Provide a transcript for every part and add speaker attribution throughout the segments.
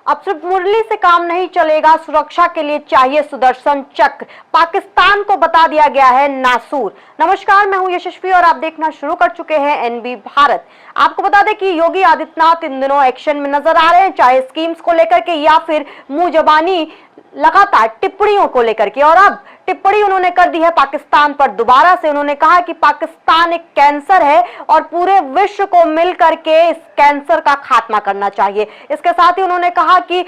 Speaker 1: अब सिर्फ मुरली से काम नहीं चलेगा, सुरक्षा के लिए चाहिए सुदर्शन चक्र। पाकिस्तान को बता दिया गया है नासूर। नमस्कार, मैं हूं यशस्वी और आप देखना शुरू कर चुके हैं एनबी भारत। आपको बता दें कि योगी आदित्यनाथ इन दिनों एक्शन में नजर आ रहे हैं, चाहे स्कीम्स को लेकर के या फिर मुंह जबानी लगातार टिप्पणियों को लेकर के। और अब टिप्पणी उन्होंने कर दी है पाकिस्तान पर। दोबारा से उन्होंने कहा कि पाकिस्तान एक कैंसर है और पूरे विश्व को मिलकर के इस कैंसर का खात्मा करना चाहिए। इसके साथ ही उन्होंने कहा कि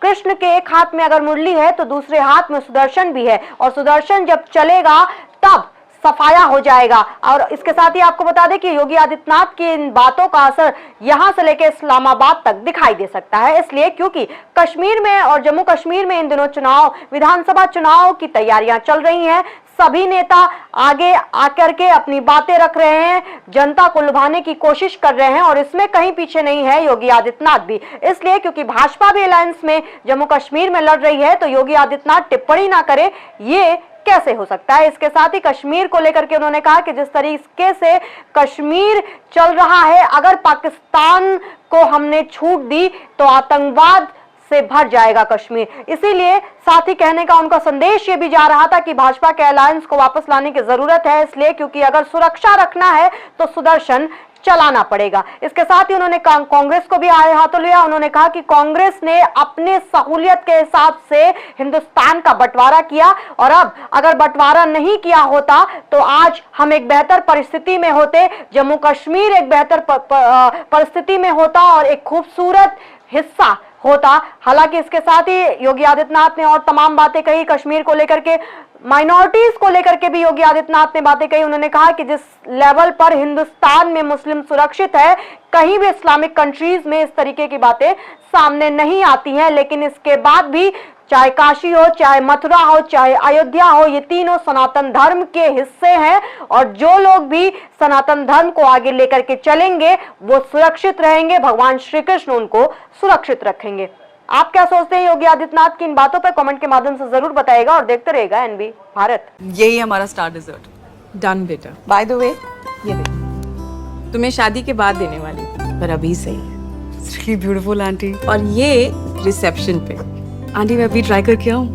Speaker 1: कृष्ण के एक हाथ में अगर मुरली है तो दूसरे हाथ में सुदर्शन भी है, और सुदर्शन जब चलेगा तब सफाया हो जाएगा। और इसके साथ ही आपको बता दें कि योगी आदित्यनाथ की इन बातों का असर यहां से लेकर इस्लामाबाद तक दिखाई दे सकता है, इसलिए क्योंकि कश्मीर में और जम्मू कश्मीर में इन दिनों चुनाव, विधानसभा चुनाव की तैयारियां चल रही हैं। सभी नेता आगे आकर के अपनी बातें रख रहे हैं, जनता को लुभाने की कोशिश कर रहे हैं, और इसमें कहीं पीछे नहीं है योगी आदित्यनाथ भी। इसलिए क्योंकि भाजपा भी अलायंस में जम्मू कश्मीर में लड़ रही है, तो योगी आदित्यनाथ टिप्पणी ना करे ये कैसे हो सकता है। इसके साथ ही कश्मीर को लेकर के उन्होंने कहा कि जिस तरीके से कश्मीर चल रहा है, अगर पाकिस्तान को हमने छूट दी तो आतंकवाद से भर जाएगा कश्मीर। इसीलिए साथ ही कहने का उनका संदेश ये भी जा रहा था कि भाजपा के अलायंस को वापस लाने की जरूरत है, इसलिए क्योंकि अगर सुरक्षा रखना है तो सुदर्शन चलाना पड़ेगा। इसके साथ ही उन्होंने कांग्रेस को भी आए हाथों लिया। उन्होंने कहा कि कांग्रेस ने अपने सहूलियत के हिसाब से हिंदुस्तान का बंटवारा किया, और अब अगर बंटवारा नहीं किया होता तो आज हम एक बेहतर परिस्थिति में होते, जम्मू कश्मीर एक बेहतर परिस्थिति में होता और एक खूबसूरत हिस्सा होता। हालांकि इसके साथ ही योगी आदित्यनाथ ने और तमाम बातें कही कश्मीर को लेकर के, माइनॉरिटीज को लेकर के भी योगी आदित्यनाथ ने बातें कही। उन्होंने कहा कि जिस लेवल पर हिंदुस्तान में मुस्लिम सुरक्षित है, कहीं भी इस्लामिक कंट्रीज में इस तरीके की बातें सामने नहीं आती हैं, लेकिन इसके बाद भी चाहे काशी हो, चाहे मथुरा हो, चाहे अयोध्या हो, ये तीनों सनातन धर्म के हिस्से हैं, और जो लोग भी सनातन धर्म को आगे लेकर के चलेंगे वो सुरक्षित रहेंगे। भगवान श्री कृष्ण उनको सुरक्षित रखेंगे। आप क्या सोचते हैं योगी आदित्यनाथ की इन बातों पर? कमेंट के माध्यम से जरूर बताइएगा और देखते रहेगा एनबी भारत।
Speaker 2: यही हमारा स्टार डिजर्ट। डन बेटा। बाय द वे, ये देख, तुम्हें शादी के बाद देने वाली थी, पर अभी सही है। It's really beautiful aunty. और ये रिसेप्शन पे। आंटी मैं अभी ट्राई करके आऊं?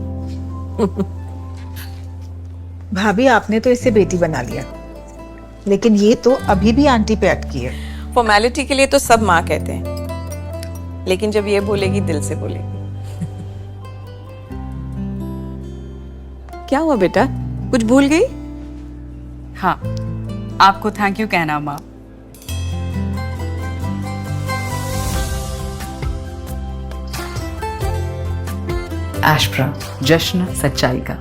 Speaker 3: भाभी आपने तो इसे बेटी बना लिया, लेकिन ये तो अभी भी आंटी पे अटकी है।
Speaker 2: फॉर्मेलिटी के लिए तो सब माँ कहते हैं, लेकिन जब ये बोलेगी दिल से बोलेगी। क्या हुआ बेटा, कुछ भूल गई?
Speaker 4: हाँ, आपको थैंक यू कहना माँ। एशप्रा, जश्न सच्चाई का।